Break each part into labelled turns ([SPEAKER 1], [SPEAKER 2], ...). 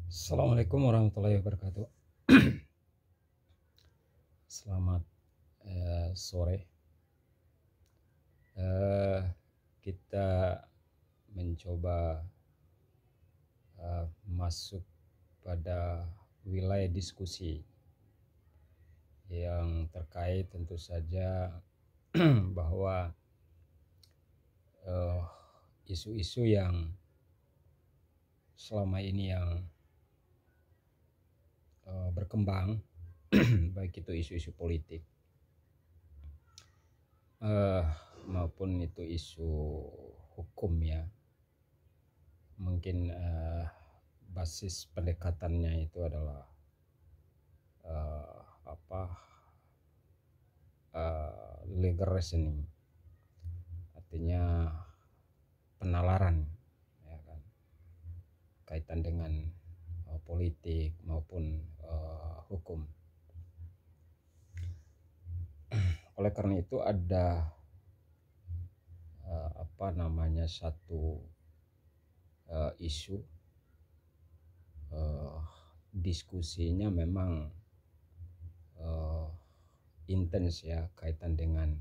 [SPEAKER 1] Assalamualaikum warahmatullahi wabarakatuh. Selamat sore. Kita mencoba masuk pada wilayah diskusi yang terkait tentu saja bahwa isu-isu yang selama ini yang berkembang baik itu isu-isu politik maupun itu isu hukum ya, mungkin basis pendekatannya itu adalah legal reasoning, artinya penalaran ya kan, kaitan dengan politik maupun hukum. Oleh karena itu ada satu isu diskusinya memang intens ya, kaitan dengan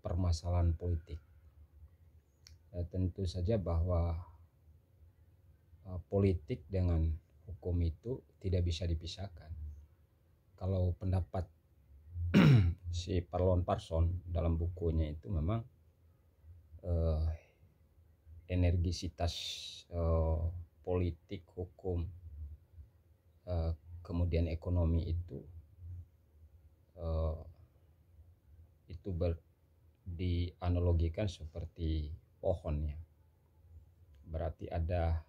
[SPEAKER 1] permasalahan politik. Tentu saja bahwa politik dengan hukum itu tidak bisa dipisahkan. Kalau pendapat si Parlon Parson dalam bukunya itu memang energisitas politik, hukum, kemudian ekonomi itu dianalogikan seperti pohon ya. Berarti ada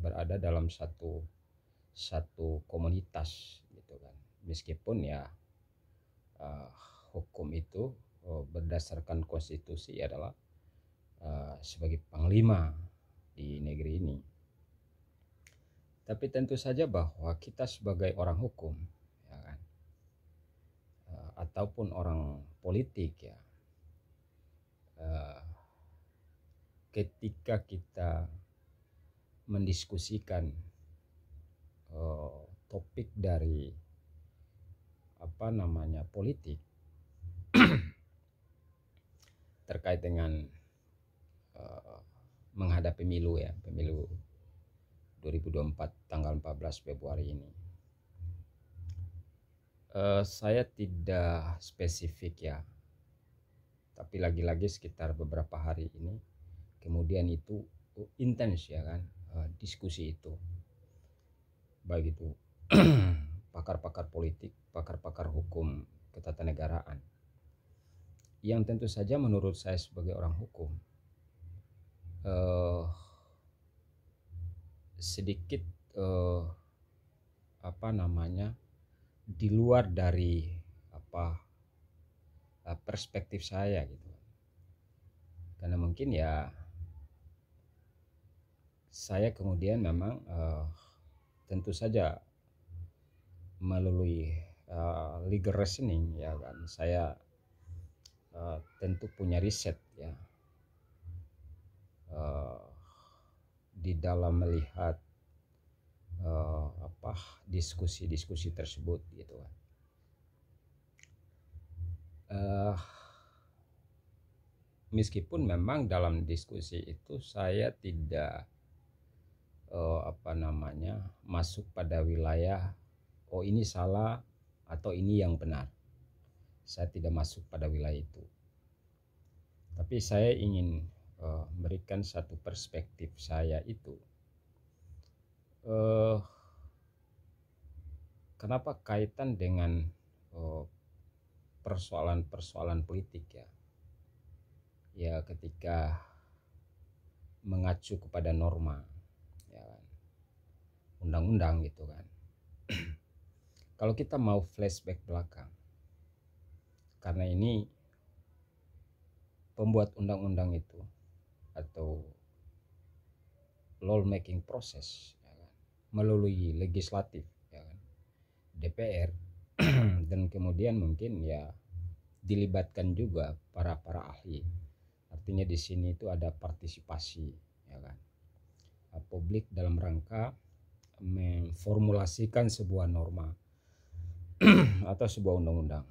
[SPEAKER 1] berada dalam satu komunitas gitu kan. Meskipun ya hukum itu berdasarkan konstitusi adalah sebagai panglima di negeri ini. Tapi tentu saja bahwa kita sebagai orang hukum ya kan, ataupun orang politik ya, ketika kita mendiskusikan topik dari politik terkait dengan menghadapi pemilu 2024 tanggal 14 Februari ini. Saya tidak spesifik ya, tapi lagi-lagi sekitar beberapa hari ini kemudian itu intens ya kan, diskusi itu, baik itu pakar-pakar politik, pakar-pakar hukum ketatanegaraan, yang tentu saja menurut saya sebagai orang hukum sedikit di luar dari perspektif saya gitu. Karena mungkin ya saya kemudian memang tentu saja melalui legal reasoning ya kan, saya tentu punya riset ya di dalam melihat diskusi-diskusi tersebut gitu kan. Meskipun memang dalam diskusi itu saya tidak masuk pada wilayah ini salah atau ini yang benar. Saya tidak masuk pada wilayah itu. Tapi saya ingin memberikan satu perspektif saya itu. Kenapa kaitan dengan persoalan-persoalan politik ya? Ya ketika mengacu kepada norma ya kan, undang-undang gitu kan. Kalau kita mau flashback belakang, karena ini pembuat undang-undang itu atau law making process ya kan, melalui legislatif ya kan, DPR dan kemudian mungkin ya dilibatkan juga para ahli. Artinya di sini itu ada partisipasi ya kan, publik dalam rangka memformulasikan sebuah norma atau sebuah undang-undang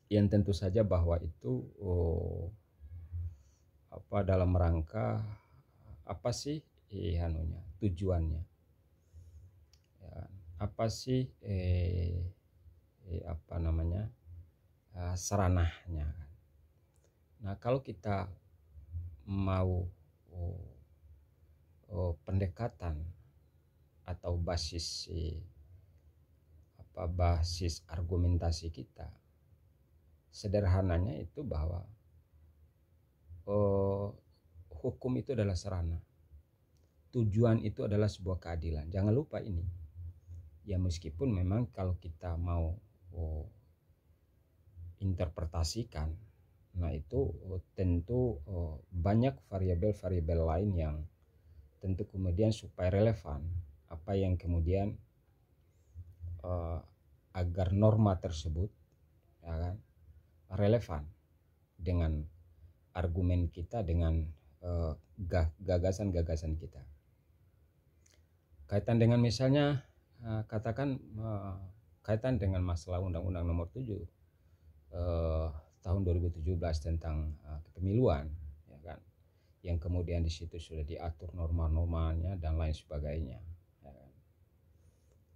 [SPEAKER 1] yang tentu saja bahwa itu dalam rangka apa sih tujuannya ya, apa sih seranahnya. Nah, kalau kita mau pendekatan atau basis argumentasi kita, sederhananya itu bahwa hukum itu adalah sarana, tujuan itu adalah sebuah keadilan. Jangan lupa ini ya, meskipun memang kalau kita mau interpretasikan, nah itu tentu banyak variabel-variabel lain yang tentu kemudian supaya relevan apa yang kemudian agar norma tersebut ya kan, relevan dengan argumen kita, dengan gagasan-gagasan kita. Kaitan dengan misalnya katakan kaitan dengan masalah Undang-Undang Nomor 7 tahun 2017 tentang kepemiluan, ya kan, yang kemudian di situ sudah diatur norma-normanya dan lain sebagainya. Ya kan.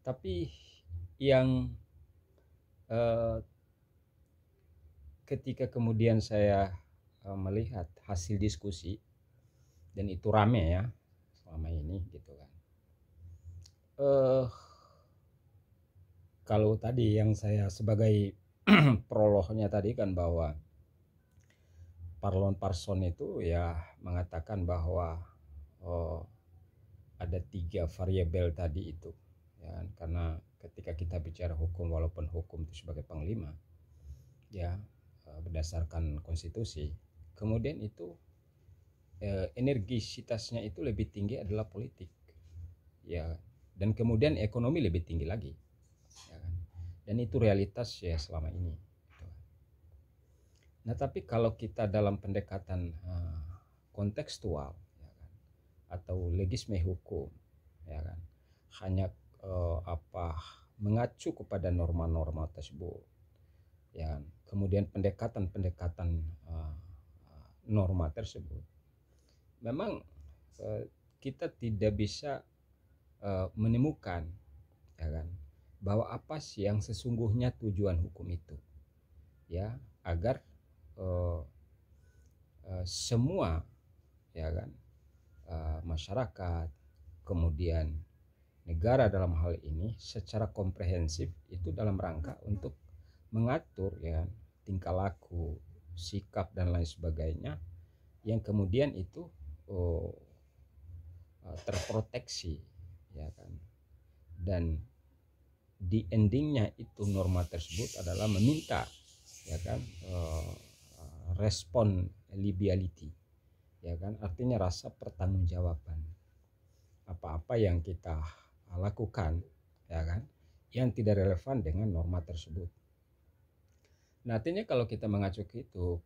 [SPEAKER 1] Tapi yang ketika kemudian saya melihat hasil diskusi, dan itu rame ya selama ini gitu kan. Kalau tadi yang saya sebagai prolognya tadi kan, bahwa Parlon Parson itu ya mengatakan bahwa ada 3 variabel tadi itu ya kan? Karena ketika kita bicara hukum, walaupun hukum itu sebagai panglima ya berdasarkan konstitusi, kemudian itu energisitasnya itu lebih tinggi adalah politik ya, dan kemudian ekonomi lebih tinggi lagi ya kan? Dan itu realitas ya selama ini. Nah, tapi kalau kita dalam pendekatan kontekstual ya kan, atau legisme hukum ya kan, hanya mengacu kepada norma-norma tersebut ya kan, kemudian pendekatan norma tersebut, memang kita tidak bisa menemukan ya kan, bahwa apa sih yang sesungguhnya tujuan hukum itu ya, agar semua ya kan, masyarakat kemudian negara dalam hal ini secara komprehensif itu dalam rangka untuk mengatur ya tingkah laku, sikap dan lain sebagainya yang kemudian itu terproteksi ya kan. Dan di endingnya itu norma tersebut adalah meminta ya kan responsibility ya kan, artinya rasa pertanggungjawaban apa-apa yang kita lakukan ya kan, yang tidak relevan dengan norma tersebut. Nah, artinya kalau kita mengacu itu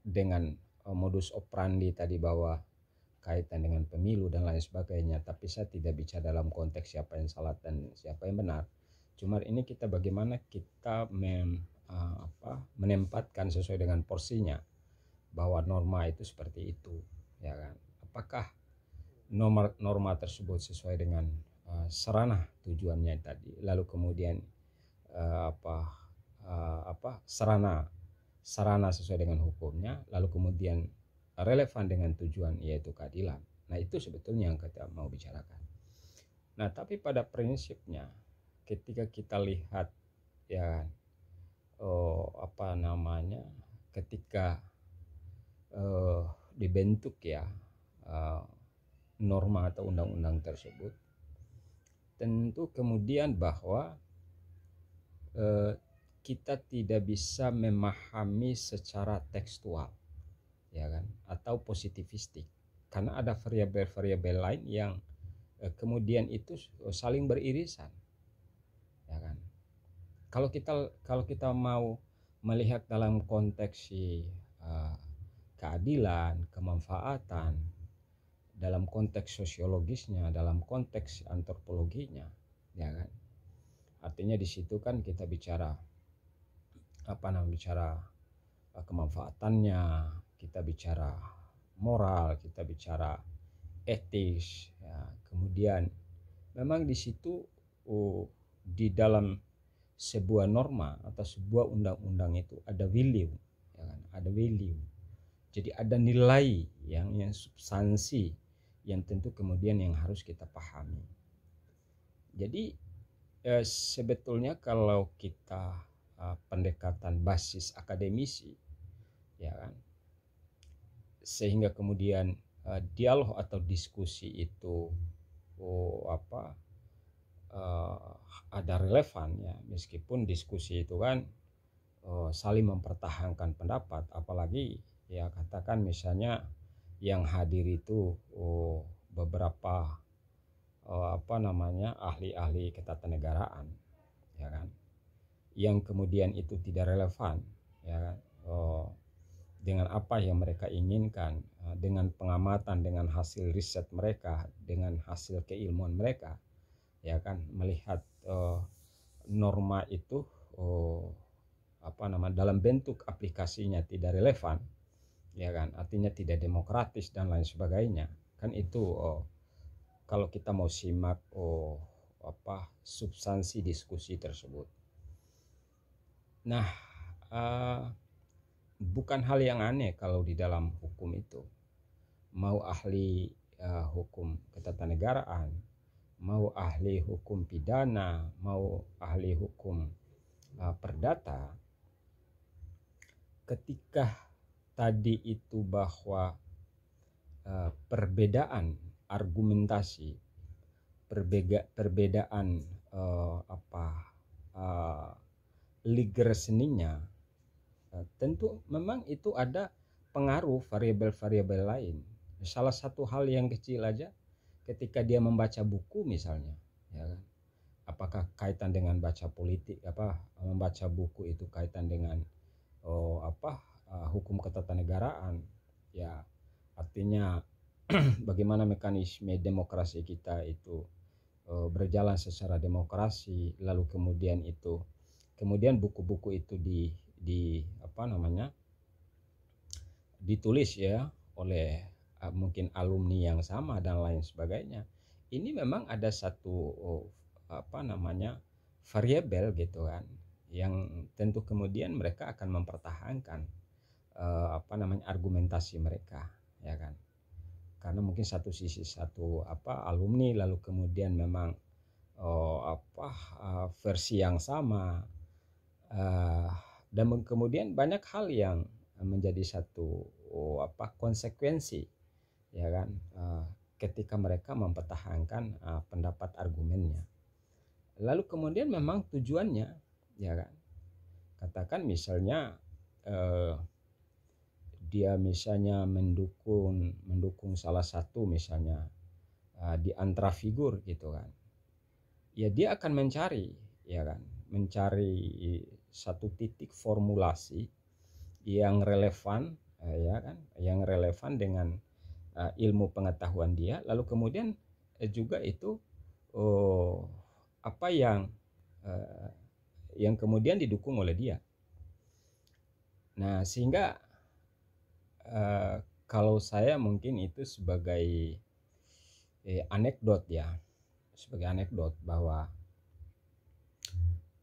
[SPEAKER 1] dengan modus operandi tadi, bahwa kaitan dengan pemilu dan lain sebagainya, tapi saya tidak bicara dalam konteks siapa yang salah dan siapa yang benar. Cuma ini kita bagaimana kita menempatkan sesuai dengan porsinya, bahwa norma itu seperti itu ya kan. Apakah norma tersebut sesuai dengan sarana tujuannya tadi, lalu kemudian sarana sesuai dengan hukumnya, lalu kemudian relevan dengan tujuan yaitu keadilan. Nah, itu sebetulnya yang kita mau bicarakan. Nah, tapi pada prinsipnya ketika kita lihat ya ketika dibentuk ya norma atau undang-undang tersebut, tentu kemudian bahwa kita tidak bisa memahami secara tekstual ya kan, atau positivistik, karena ada variabel-variabel lain yang kemudian itu saling beririsan ya kan. Kalau kita mau melihat dalam konteks keadilan, kemanfaatan, dalam konteks sosiologisnya, dalam konteks antropologinya, ya kan. Artinya di situ kan kita bicara bicara kemanfaatannya, kita bicara moral, kita bicara etis, ya. Kemudian memang di situ di dalam sebuah norma atau sebuah undang-undang itu ada value, ya kan? Ada value. Jadi ada nilai yang substansi yang tentu kemudian yang harus kita pahami. Jadi sebetulnya kalau kita pendekatan basis akademisi, ya kan, sehingga kemudian dialog atau diskusi itu ada relevan, ya, meskipun diskusi itu kan saling mempertahankan pendapat, apalagi ya katakan misalnya yang hadir itu beberapa ahli-ahli ketatanegaraan, ya kan, yang kemudian itu tidak relevan, ya kan, dengan apa yang mereka inginkan, dengan pengamatan, dengan hasil riset mereka, dengan hasil keilmuan mereka, ya kan, melihat norma itu dalam bentuk aplikasinya tidak relevan, ya kan, artinya tidak demokratis dan lain sebagainya, kan itu kalau kita mau simak substansi diskusi tersebut. Nah, bukan hal yang aneh kalau di dalam hukum itu mau ahli hukum ketatanegaraan, mau ahli hukum pidana, mau ahli hukum perdata, ketika tadi itu bahwa perbedaan argumentasi, perbedaan legal reasoningnya, tentu memang itu ada pengaruh variabel-variabel lain. Salah satu hal yang kecil aja, ketika dia membaca buku misalnya, ya kan, apakah kaitan dengan baca politik, membaca buku itu kaitan dengan hukum ketatanegaraan, ya, artinya bagaimana mekanisme demokrasi kita itu berjalan secara demokrasi, lalu kemudian buku-buku itu ditulis ya oleh mungkin alumni yang sama dan lain sebagainya. Ini memang ada satu variabel gitu kan, yang tentu kemudian mereka akan mempertahankan argumentasi mereka, ya kan. Karena mungkin satu alumni, lalu kemudian memang versi yang sama, dan kemudian banyak hal yang menjadi satu konsekuensi, ya kan, ketika mereka mempertahankan pendapat argumennya. Lalu kemudian memang tujuannya, ya kan, katakan misalnya dia misalnya mendukung salah satu misalnya di antara figur gitu kan, ya dia akan mencari satu titik formulasi yang relevan, ya kan, yang relevan dengan ilmu pengetahuan dia, lalu kemudian juga itu yang kemudian didukung oleh dia. Nah, sehingga kalau saya mungkin itu sebagai anekdot bahwa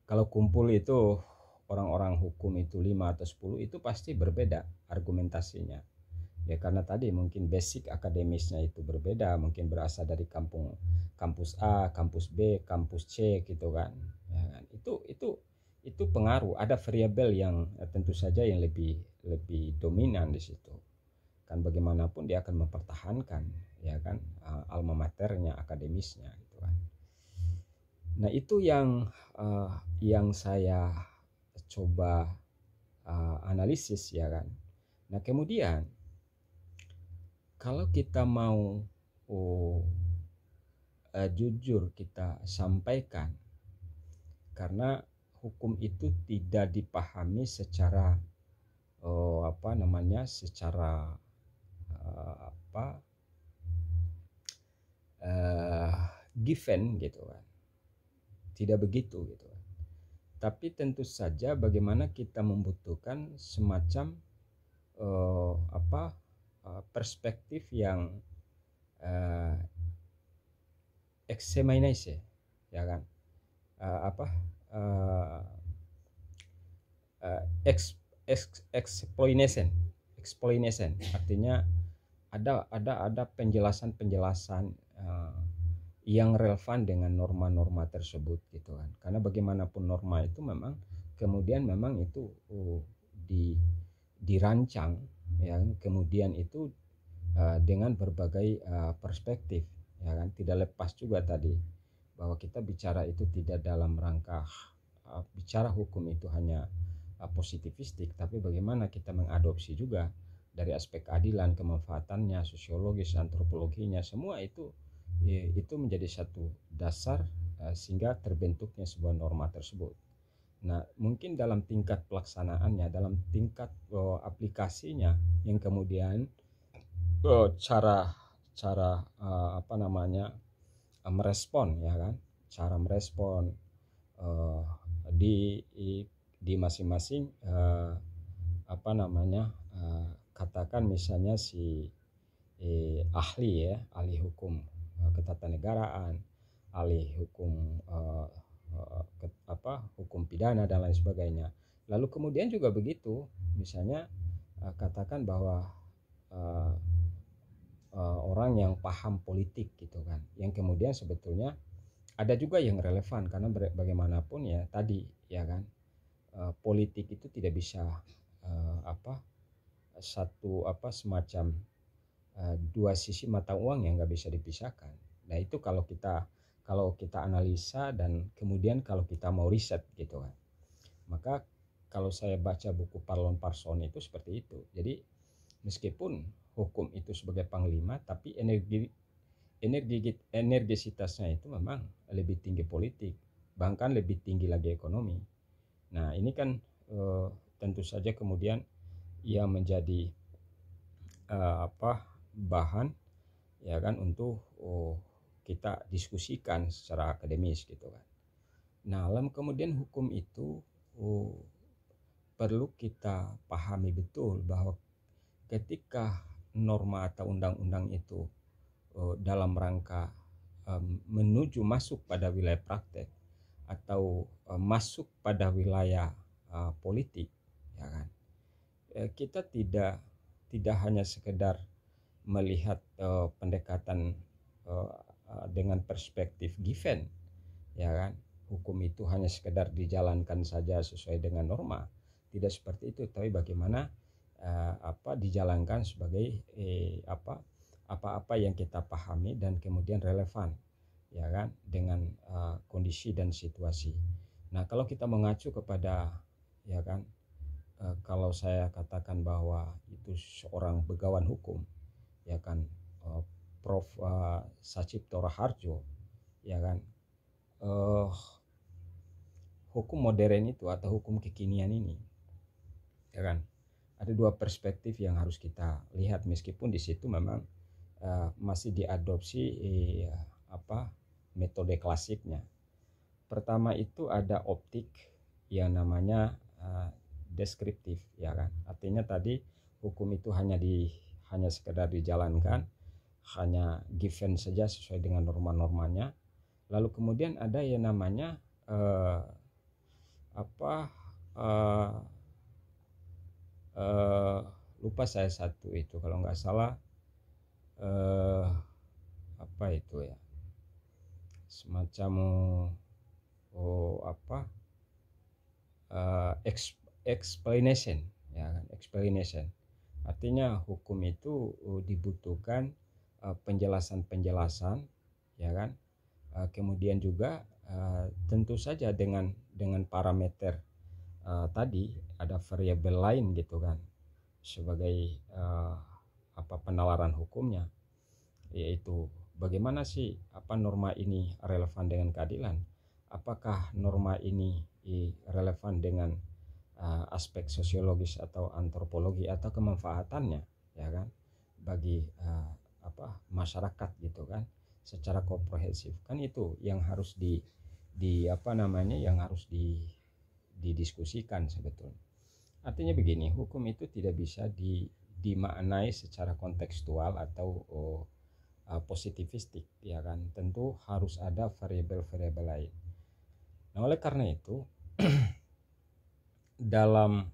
[SPEAKER 1] kalau kumpul itu orang-orang hukum itu 5 atau 10 itu pasti berbeda argumentasinya. Ya karena tadi mungkin basic akademisnya itu berbeda, mungkin berasal dari kampus A, kampus B, kampus C gitu kan. Ya kan? Itu pengaruh, ada variabel yang tentu saja yang lebih dominan di situ. Kan bagaimanapun dia akan mempertahankan, ya kan, alma maternya, akademisnya gitu kan. Nah, itu yang saya coba analisis, ya kan. Nah, kemudian kalau kita mau jujur kita sampaikan, karena hukum itu tidak dipahami secara uh, given gitu kan, tidak begitu gitu kan. Tapi tentu saja bagaimana kita membutuhkan semacam perspektif yang uh, examination, ya kan, uh, explanation, artinya ada penjelasan-penjelasan yang relevan dengan norma-norma tersebut gitu kan. Karena bagaimanapun norma itu memang kemudian memang itu dirancang ya, kemudian itu dengan berbagai perspektif ya kan. Tidak lepas juga tadi bahwa kita bicara itu tidak dalam rangka bicara hukum itu hanya positivistik, tapi bagaimana kita mengadopsi juga dari aspek keadilan, kemanfaatannya, sosiologis, antropologinya, semua itu menjadi satu dasar sehingga terbentuknya sebuah norma tersebut. Nah, mungkin dalam tingkat pelaksanaannya, dalam tingkat aplikasinya, yang kemudian cara merespon ya kan, cara merespon di masing-masing katakan misalnya si ahli hukum ketatanegaraan, ahli hukum hukum pidana dan lain sebagainya. Lalu kemudian juga begitu, misalnya katakan bahwa orang yang paham politik gitu kan, yang kemudian sebetulnya ada juga yang relevan karena bagaimanapun ya tadi ya kan, politik itu tidak bisa semacam dua sisi mata uang yang nggak bisa dipisahkan. Nah itu kalau kita analisa dan kemudian kalau kita mau riset gitu kan, maka kalau saya baca buku Parlon Parson itu seperti itu. Jadi meskipun hukum itu sebagai panglima, tapi energisitasnya itu memang lebih tinggi politik, bahkan lebih tinggi lagi ekonomi. Nah ini kan tentu saja kemudian ia menjadi bahan ya kan untuk kita diskusikan secara akademis gitu kan. Nah lalu kemudian hukum itu perlu kita pahami betul bahwa ketika norma atau undang-undang itu dalam rangka menuju masuk pada wilayah praktek atau masuk pada wilayah politik ya kan, kita tidak hanya sekedar melihat pendekatan dengan perspektif given ya kan, hukum itu hanya sekedar dijalankan saja sesuai dengan norma, tidak seperti itu, tapi bagaimana dijalankan sebagai apa yang kita pahami dan kemudian relevan ya kan dengan kondisi dan situasi. Nah kalau kita mengacu kepada ya kan, kalau saya katakan bahwa itu seorang begawan hukum ya kan, Prof. Sacipto Raharjo ya kan, hukum modern itu atau hukum kekinian ini ya kan, ada dua perspektif yang harus kita lihat meskipun di situ memang masih diadopsi metode klasiknya. Pertama itu ada optik yang namanya deskriptif ya kan, artinya tadi hukum itu hanya sekedar dijalankan, hanya given saja sesuai dengan norma-normanya. Lalu kemudian ada yang namanya lupa saya satu itu kalau nggak salah itu ya semacam explanation ya kan, explanation artinya hukum itu dibutuhkan penjelasan-penjelasan ya kan, kemudian juga tentu saja dengan parameter tadi ada variabel lain gitu kan sebagai penalaran hukumnya, yaitu bagaimana sih norma ini relevan dengan keadilan, apakah norma ini relevan dengan aspek sosiologis atau antropologi atau kemanfaatannya ya kan bagi masyarakat gitu kan, secara komprehensif. Kan itu yang harus di apa namanya, yang harus didiskusikan sebetulnya. Artinya begini, hukum itu tidak bisa dimaknai secara kontekstual atau positivistik, ya kan. Tentu harus ada variabel-variabel lain. Nah, oleh karena itu dalam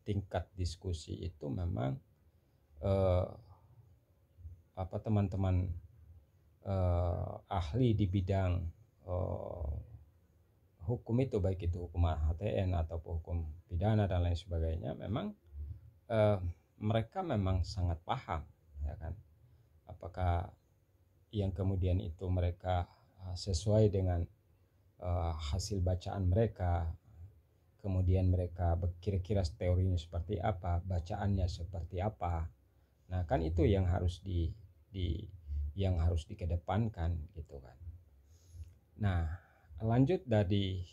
[SPEAKER 1] tingkat diskusi itu memang teman-teman ahli di bidang hukum itu, baik itu hukum HTN atau hukum pidana dan lain sebagainya, memang mereka memang sangat paham, ya kan, apakah yang kemudian itu mereka sesuai dengan hasil bacaan mereka, kemudian mereka kira-kira teorinya seperti apa, bacaannya seperti apa. Nah, kan itu yang harus yang harus dikedepankan gitu kan. Nah, lanjut dari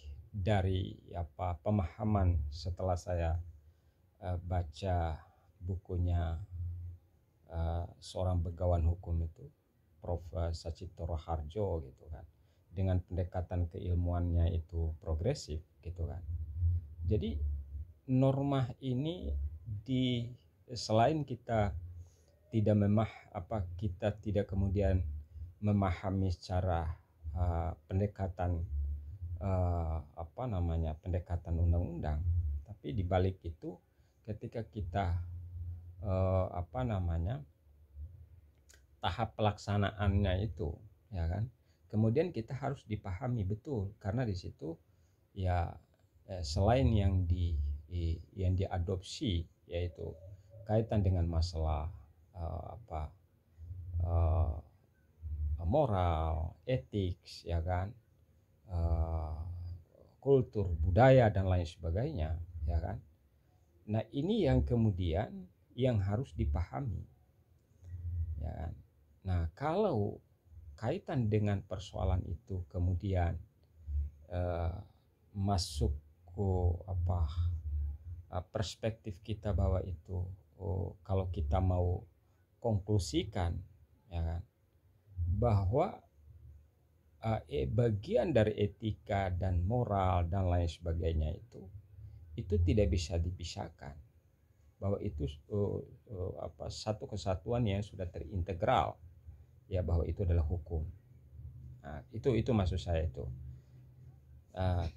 [SPEAKER 1] pemahaman setelah saya baca bukunya seorang begawan hukum itu, Prof. Sachito Raharjo gitu kan, dengan pendekatan keilmuannya itu progresif gitu kan. Jadi norma ini selain kita kita tidak kemudian memahami secara pendekatan pendekatan undang-undang, tapi di balik itu ketika kita tahap pelaksanaannya itu, ya kan, kemudian kita harus dipahami betul, karena di situ ya selain yang diadopsi, yaitu kaitan dengan masalah moral, etik, ya kan, kultur, budaya dan lain sebagainya, ya kan. Nah, ini yang kemudian yang harus dipahami, ya kan. Nah, kalau kaitan dengan persoalan itu kemudian masuk ke perspektif kita bahwa itu kalau kita mau konklusikan, ya kan, bahwa bagian dari etika dan moral dan lain sebagainya itu tidak bisa dipisahkan, bahwa itu satu kesatuan yang sudah terintegral, ya, bahwa itu adalah hukum. Nah, itu maksud saya itu.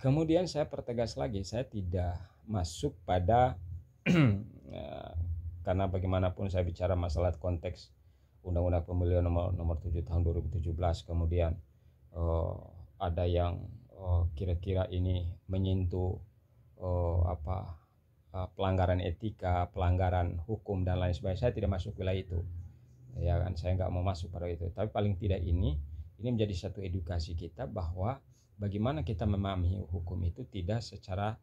[SPEAKER 1] Kemudian saya pertegas lagi, saya tidak masuk pada karena bagaimanapun saya bicara masalah konteks Undang-Undang Pemilu nomor 7 tahun 2017, kemudian ada yang kira-kira ini menyentuh pelanggaran etika, pelanggaran hukum dan lain sebagainya. Saya tidak masuk wilayah itu, ya kan, saya nggak mau masuk pada itu. Tapi paling tidak ini menjadi satu edukasi kita bahwa bagaimana kita memahami hukum itu tidak secara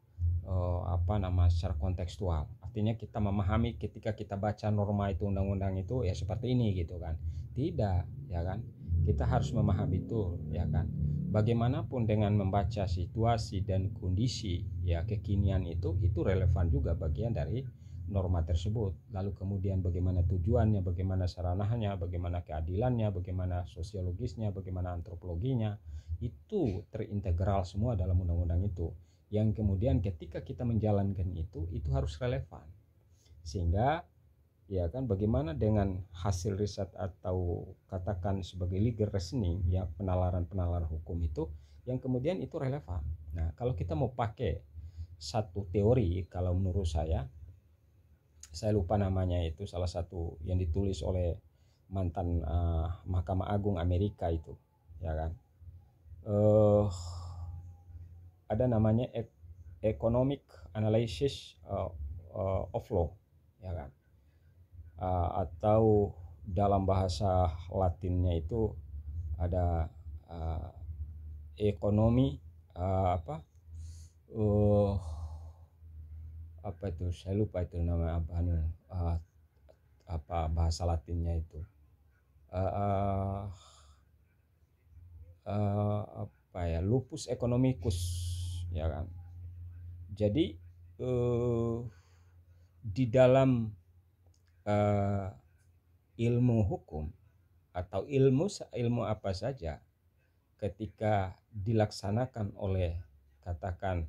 [SPEAKER 1] secara kontekstual. Artinya kita memahami ketika kita baca norma itu, undang-undang itu ya seperti ini gitu kan. Tidak, ya kan. Kita harus memahami itu, ya kan. Bagaimanapun dengan membaca situasi dan kondisi ya kekinian itu relevan juga bagian dari norma tersebut. Lalu kemudian bagaimana tujuannya, bagaimana sarananya, bagaimana keadilannya, bagaimana sosiologisnya, bagaimana antropologinya, itu terintegral semua dalam undang-undang itu, yang kemudian ketika kita menjalankan itu harus relevan. Sehingga ya kan, bagaimana dengan hasil riset atau katakan sebagai legal reasoning, ya, penalaran hukum itu yang kemudian itu relevan. Nah, kalau kita mau pakai satu teori, kalau menurut saya lupa namanya, itu salah satu yang ditulis oleh mantan Mahkamah Agung Amerika itu, ya kan, ada namanya economic analysis of law, ya kan, atau dalam bahasa Latinnya itu ada ekonomi itu saya lupa itu nama bahasa Latinnya itu lupus economicus, ya kan. Jadi di dalam ilmu hukum atau ilmu apa saja ketika dilaksanakan oleh, katakan,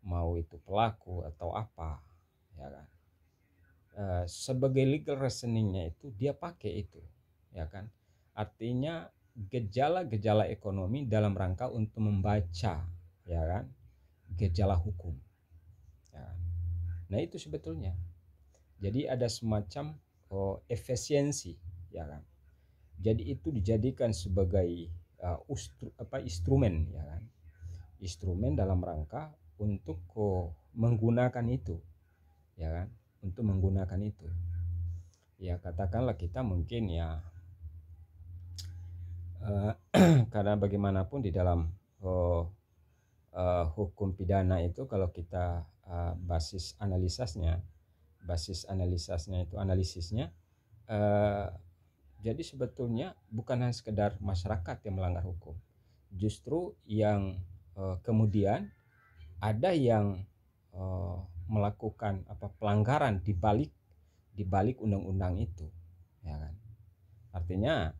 [SPEAKER 1] mau itu pelaku atau apa, ya kan, sebagai legal reasoningnya itu dia pakai itu, ya kan, artinya gejala-gejala ekonomi dalam rangka untuk membaca, ya kan, gejala hukum, ya kan? Nah itu sebetulnya jadi ada semacam efisiensi, ya kan, jadi itu dijadikan sebagai instrumen, ya kan, instrumen dalam rangka untuk menggunakan itu, ya kan, untuk menggunakan itu. Ya katakanlah kita mungkin ya karena bagaimanapun di dalam hukum pidana itu kalau kita basis analisisnya itu analisisnya, jadi sebetulnya bukan hanya sekedar masyarakat yang melanggar hukum, justru yang kemudian ada yang melakukan pelanggaran di balik undang-undang itu, ya kan, artinya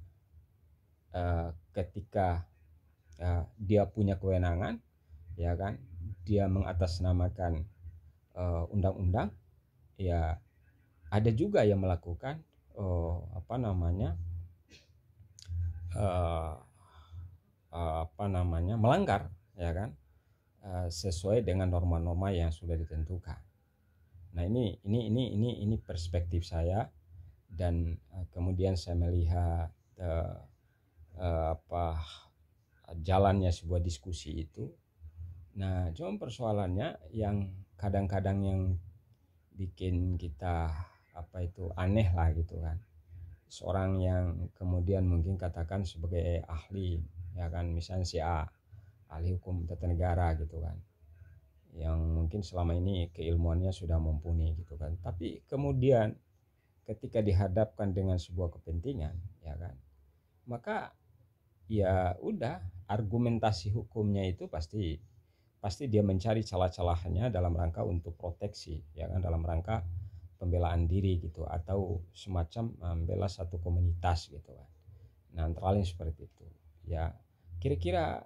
[SPEAKER 1] ketika dia punya kewenangan, ya kan, dia mengatasnamakan undang-undang, ya ada juga yang melakukan melanggar, ya kan, sesuai dengan norma-norma yang sudah ditentukan. Nah ini perspektif saya, dan kemudian saya melihat jalannya sebuah diskusi itu. Nah cuma persoalannya yang kadang-kadang yang bikin kita aneh lah gitu kan, seorang yang kemudian mungkin katakan sebagai ahli, ya kan, misalnya si A, ahli hukum tata negara gitu kan, yang mungkin selama ini keilmuannya sudah mumpuni gitu kan, tapi kemudian ketika dihadapkan dengan sebuah kepentingan, ya kan, maka ya udah, argumentasi hukumnya itu pasti dia mencari celah-celahnya dalam rangka untuk proteksi, ya kan, dalam rangka pembelaan diri gitu, atau semacam membela satu komunitas gitu kan. Nah antara lain seperti itu, ya kira-kira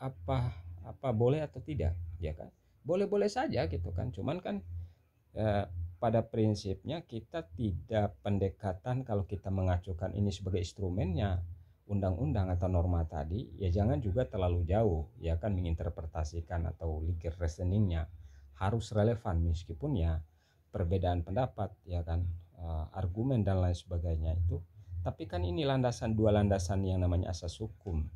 [SPEAKER 1] apa boleh atau tidak, ya kan, boleh-boleh saja gitu kan, cuman kan pada prinsipnya kita tidak pendekatan, kalau kita mengacukan ini sebagai instrumennya undang-undang atau norma tadi, ya jangan juga terlalu jauh, ya kan, menginterpretasikan atau legal reasoningnya harus relevan, meskipun ya perbedaan pendapat, ya kan, argumen dan lain sebagainya itu, tapi kan ini dua landasan yang namanya asas hukum,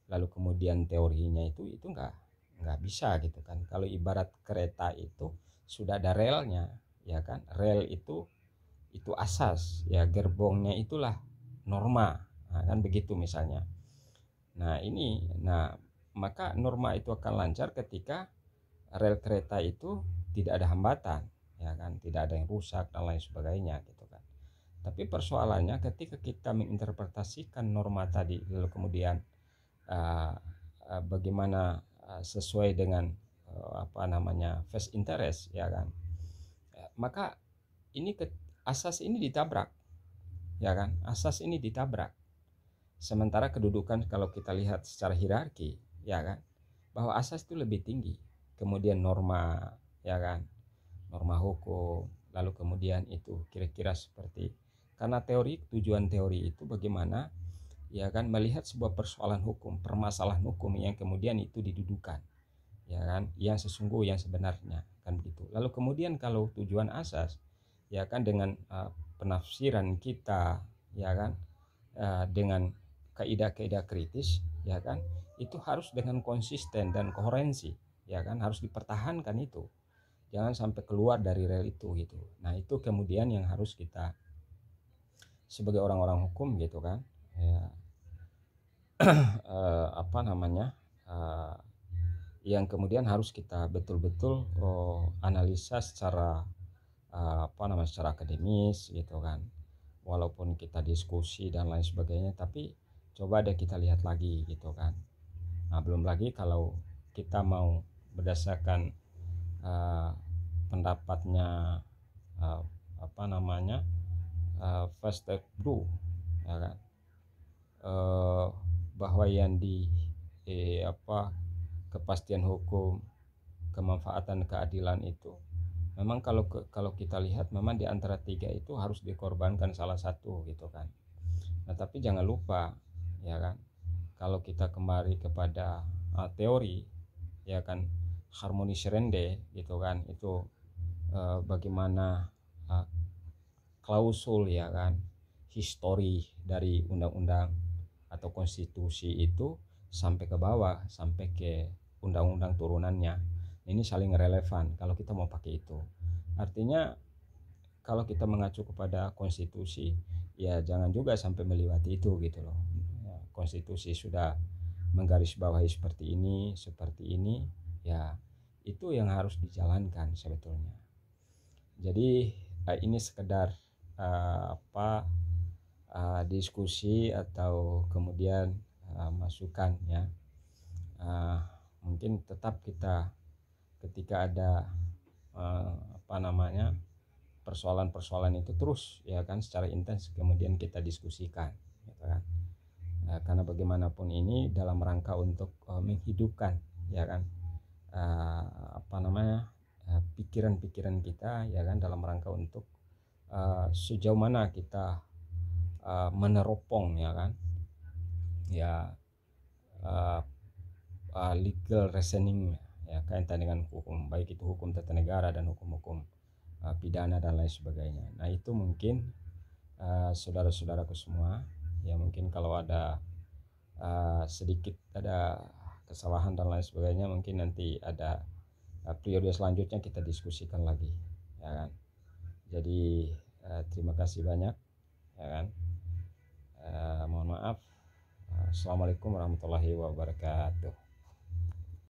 [SPEAKER 1] lalu kemudian teorinya itu nggak bisa gitu kan. Kalau ibarat kereta itu sudah ada relnya, ya kan, rel itu asas, ya gerbongnya itulah norma. Nah, kan begitu misalnya. Nah maka norma itu akan lancar ketika rel kereta itu tidak ada hambatan, ya kan, tidak ada yang rusak dan lain sebagainya gitu kan. Tapi persoalannya ketika kita menginterpretasikan norma tadi, lalu kemudian bagaimana sesuai dengan first interest, ya kan, maka ini asas ini ditabrak, ya kan, asas ini ditabrak. Sementara kedudukan kalau kita lihat secara hierarki, ya kan, bahwa asas itu lebih tinggi, kemudian norma, ya kan, norma hukum, lalu kemudian itu kira-kira seperti, karena tujuan teori itu bagaimana, ya kan, melihat sebuah persoalan hukum, permasalahan hukum yang kemudian itu didudukan, ya kan, yang sesungguhnya, yang sebenarnya, kan begitu. Lalu kemudian kalau tujuan asas, ya kan, dengan penafsiran kita, ya kan, dengan kaidah-kaidah kritis, ya kan, itu harus dengan konsisten dan koherensi, ya kan, harus dipertahankan itu, jangan sampai keluar dari rel itu gitu. Nah itu kemudian yang harus kita sebagai orang-orang hukum gitu kan, ya, yang kemudian harus kita betul-betul analisa secara secara akademis gitu kan, walaupun kita diskusi dan lain sebagainya, tapi coba deh kita lihat lagi gitu kan. Nah belum lagi kalau kita mau berdasarkan pendapatnya first step dulu, ya kan, eh, bahwa yang di kepastian hukum, kemanfaatan keadilan itu memang kalau kita lihat memang di antara tiga itu harus dikorbankan salah satu gitu kan. Nah tapi jangan lupa ya kan, kalau kita kembali kepada teori ya kan, harmonis rende gitu kan, itu bagaimana uh, klausul ya kan, histori dari undang-undang atau konstitusi itu sampai ke bawah, sampai ke undang-undang turunannya. Ini saling relevan kalau kita mau pakai itu. Artinya kalau kita mengacu kepada konstitusi, ya jangan juga sampai melewati itu gitu loh. Ya, konstitusi sudah menggarisbawahi seperti ini, ya itu yang harus dijalankan sebetulnya. Jadi ini sekedar diskusi atau kemudian masukan ya. Mungkin tetap kita ketika ada persoalan-persoalan itu terus ya kan secara intens kemudian kita diskusikan gitu kan. Karena bagaimanapun ini dalam rangka untuk menghidupkan ya kan pikiran-pikiran kita ya kan, dalam rangka untuk sejauh mana kita meneropong ya kan ya legal reasoning ya kaitan dengan hukum, baik itu hukum tata negara dan hukum-hukum pidana dan lain sebagainya. Nah itu mungkin saudara-saudaraku semua ya, mungkin kalau ada sedikit ada kesalahan dan lain sebagainya, mungkin nanti ada periode selanjutnya kita diskusikan lagi ya kan. Jadi terima kasih banyak ya kan. Mohon maaf. Assalamualaikum warahmatullahi wabarakatuh.